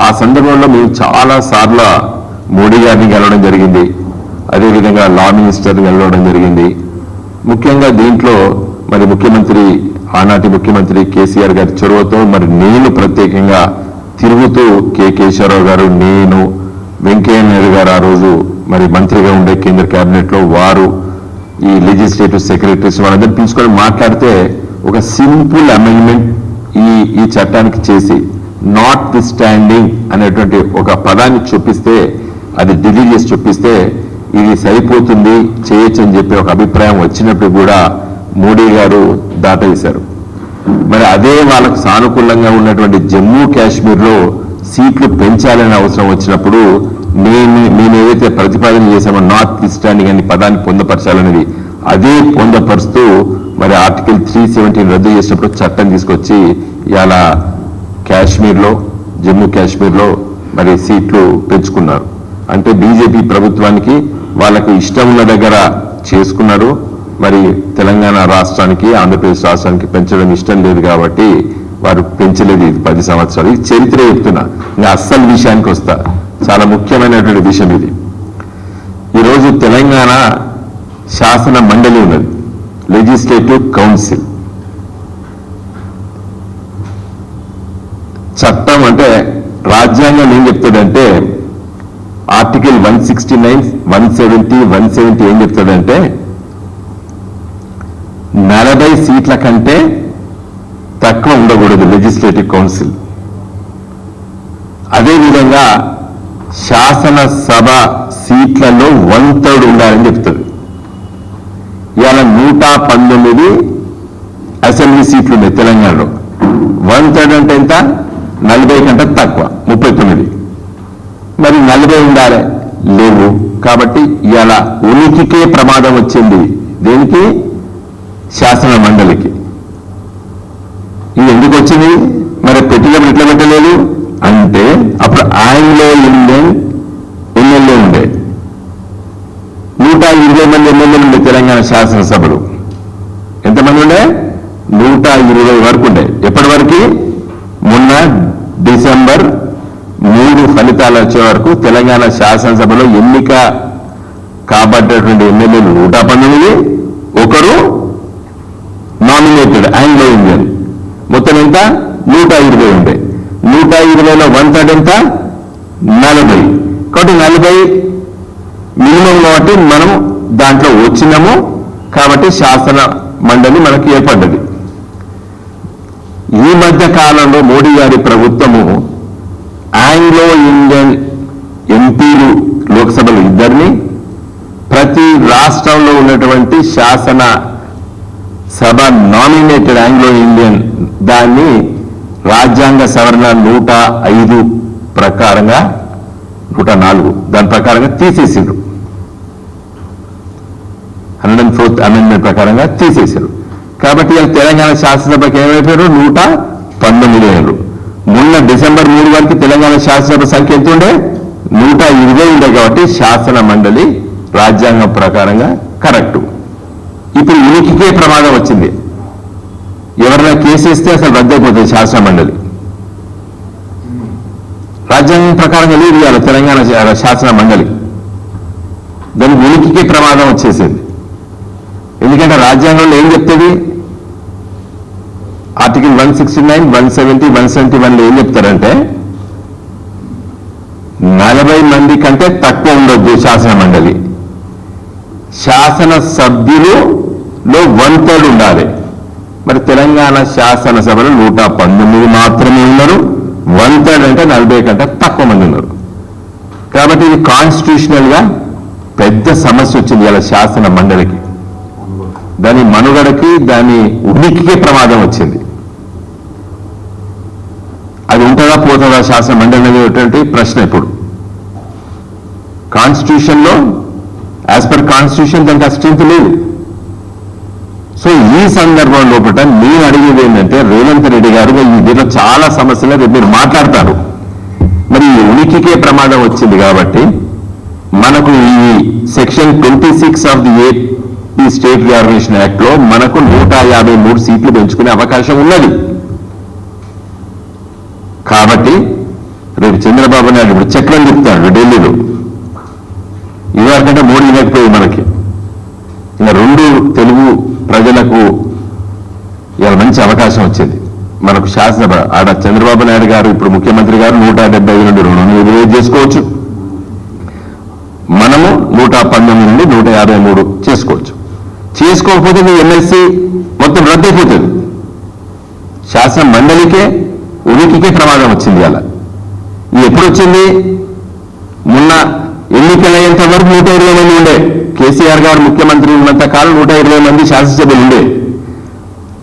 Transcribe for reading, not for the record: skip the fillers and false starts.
ఆ సందర్భంలో మేము చాలా సార్లు మోడీ గారిని గెలవడం జరిగింది, అదేవిధంగా లా మినిస్టర్ గెలవడం జరిగింది. ముఖ్యంగా దీంట్లో మరి ముఖ్యమంత్రి ఆనాటి ముఖ్యమంత్రి కేసీఆర్ గారి చొరవతో మరి నేను ప్రత్యేకంగా తిరుగుతూ కేశవరావు గారు, నేను, వెంకయ్య నాయుడు గారు ఆ రోజు మరి మంత్రిగా ఉండే కేంద్ర కేబినెట్ లో వారు, ఈ లెజిస్లేటివ్ సెక్రటరీస్ వాళ్ళందరూ పిలుచుకొని మాట్లాడితే ఒక సింపుల్ అమెండ్మెంట్ ఈ చట్టానికి చేసి నాట్ స్టాండింగ్ అనేటువంటి ఒక పదాన్ని చూపిస్తే, అది డిలీట్ చేసి చూపిస్తే ఇది సరిపోతుంది చేయొచ్చు అని చెప్పి ఒక అభిప్రాయం వచ్చినప్పుడు కూడా మోడీ గారు దాటవేశారు. మరి అదే వాళ్ళకు సానుకూలంగా ఉన్నటువంటి జమ్మూ కాశ్మీర్లో సీట్లు పెంచాలనే అవసరం వచ్చినప్పుడు మేము ఏదైతే ప్రతిపాదన చేశామో నాట్ స్టాండింగ్ అనే పదాన్ని పొందపరచాలనేది అదే పొందపరుస్తూ మరి ఆర్టికల్ 317 రద్దు చేసినప్పుడు చట్టం తీసుకొచ్చి ఇవాళ కాశ్మీర్లో, జమ్మూ కాశ్మీర్లో మరి సీట్లు పెంచుకున్నారు. అంటే బీజేపీ ప్రభుత్వానికి వాళ్ళకు ఇష్టం ఉన్న దగ్గర చేసుకున్నారు, మరి తెలంగాణ రాష్ట్రానికి, ఆంధ్రప్రదేశ్ రాష్ట్రానికి పెంచడం ఇష్టం లేదు కాబట్టి వారు పెంచలేదు. ఇది 10 సంవత్సరాలు. ఇది చరిత్ర చెప్తున్నా. ఇంకా అస్సలు విషయానికి వస్తా, చాలా ముఖ్యమైనటువంటి విషయం ఇది. ఈరోజు తెలంగాణ శాసన మండలి ఉన్నది, లెజిస్లేటివ్ కౌన్సిల్. చట్టం అంటే రాజ్యాంగం ఏం చెప్తాడంటే ఆర్టికల్ 169, 170 ఏం చెప్తాడంటే 40 సీట్ల కంటే తక్కువ ఉండకూడదు లెజిస్లేటివ్ కౌన్సిల్. అదేవిధంగా శాసనసభ సీట్లలో 1/3 ఉండాలని చెప్తుంది. ఇవాళ 119 అసెంబ్లీ సీట్లు ఉన్నాయి తెలంగాణలో. 1/3 అంటే ఎంత? 40 కంటే తక్కువ, 39. మరి 40 ఉండాలి, లేవు. కాబట్టి ఇవాళ ఉనికికే ప్రమాదం వచ్చింది. దేనికి? శాసన మండలికి. ఇది ఎందుకు వచ్చింది? మరి పెట్టినప్పుడు ఎట్లా పెట్టలేదు అంటే అప్పుడు ఆంగ్లో ఇండియన్ ఎమ్మెల్యే ఉండే 120 మంది ఎమ్మెల్యేలు ఉండే తెలంగాణ శాసనసభలు. ఎంతమంది ఉండే? 120 వరకు ఉండే. ఎప్పటి వరకు? మొన్న డిసెంబర్ 3 ఫలితాలు వచ్చే వరకు తెలంగాణ శాసనసభలో ఎన్నిక కాబట్టేటువంటి ఎమ్మెల్యేలు 119, ఒకరు నామినేటెడ్ ఆంగ్లో ఇండియన్. మొత్తం ఎంత? 120 ఉండే. 120లో 1/3 ఎంత? 40. కాబట్టి 40 మినిమం కాబట్టి మనం దాంట్లో వచ్చినాము. కాబట్టి శాసన మండలి మనకి ఏర్పడ్డది. ఈ మధ్య కాలంలో మోడీ గారి ప్రభుత్వము ఆంగ్లో ఇండియన్ ఎంపీలు లోక్సభలు 2 ప్రతి రాష్ట్రంలో ఉన్నటువంటి శాసన సభ నామినేటెడ్ ఆంగ్లో ఇండియన్ దాన్ని రాజ్యాంగ సవరణ 105 ప్రకారంగా 104 దాని ప్రకారంగా తీసేసిండ్రు. 104th అమెండ్మెంట్ ప్రకారంగా తీసేశారు. కాబట్టి తెలంగాణ శాసనసభకి ఏమైపోయారు? 119. మొన్న డిసెంబర్ 3 వరకు తెలంగాణ శాసనసభ సంఖ్య ఎంత ఉండే? 120 ఉండే. కాబట్టి శాసన మండలి రాజ్యాంగం ప్రకారంగా కరెక్ట్. ఇప్పుడు ఉనికికే ప్రమాదం వచ్చింది. ఎవరైనా కేసేస్తే అసలు రద్దయిపోతుంది శాసన మండలి. రాజ్యాంగం ప్రకారంగా లేదు ఇవాళ తెలంగాణ శాసన మండలి. దాని ఉనికికే ప్రమాదం వచ్చేసింది. ఎందుకంటే రాజ్యాంగంలో ఏం చెప్తుంది? ఆర్టికల్ 169, 170, 171లో ఏం చెప్తారంటే 40 మంది కంటే తక్కువ ఉండొద్దు శాసన మండలి. శాసన సభ్యులు 1/3 ఉండాలి. మరి తెలంగాణ శాసనసభలో 119 మాత్రమే ఉన్నారు. 1/3 అంటే 40 కంటే తక్కువ మంది ఉన్నారు. కాబట్టి ఇది కాన్స్టిట్యూషనల్ గా పెద్ద సమస్య వచ్చింది ఇలా శాసన మండలికి. దాని మనుగడకి, దాని ఉనికికే ప్రమాదం వచ్చింది. అది ఉంటుందా పోతుందా శాసన మండలి అనేటువంటి ప్రశ్న. ఇప్పుడు కాన్స్టిట్యూషన్ లో యాజ్ పర్ కాన్స్టిట్యూషన్ దానికి స్ట్రెంత్ లేదు. సో ఈ సందర్భం లోపల నేను అడిగేది ఏంటంటే రేవంత్ రెడ్డి గారు దీంట్లో చాలా సమస్యలు రేపు మీరు మాట్లాడతారు. మరి ఈ ఉనికికే ప్రమాదం వచ్చింది కాబట్టి మనకు ఈ section 26 of the AP state reorganisation act లో మనకు 153 సీట్లు పెంచుకునే అవకాశం ఉన్నది. కాబట్టి రేపు చంద్రబాబు నాయుడు ఇప్పుడు చెక్లను చెప్తాడు ఢిల్లీలో. ఇదివరకంటే మోడీ లేకపోయింది మనకి. ఇంకా రెండు తెలుగు ప్రజలకు ఇలా మంచి అవకాశం వచ్చింది. మనకు శాసనసభ ఆడ చంద్రబాబు నాయుడు గారు ఇప్పుడు ముఖ్యమంత్రి గారు 175 నుండి 200 చేసుకోవచ్చు. మనము 119 నుండి 153 చేసుకోవచ్చు. చేసుకోకపోతే మీ ఎమ్మెల్సీ మొత్తం రద్దయిపోతుంది. శాసన మండలికే ఉనికికే ప్రమాదం వచ్చింది. అలా ఇది ఎప్పుడు వచ్చింది? మొన్న ఎన్నికలయ్యేంత వరకు 120 మంది ఉండే. కేసీఆర్ గారు ముఖ్యమంత్రి ఉన్నంత కాలం 120 మంది శాసనసభ్యులు ఉండే.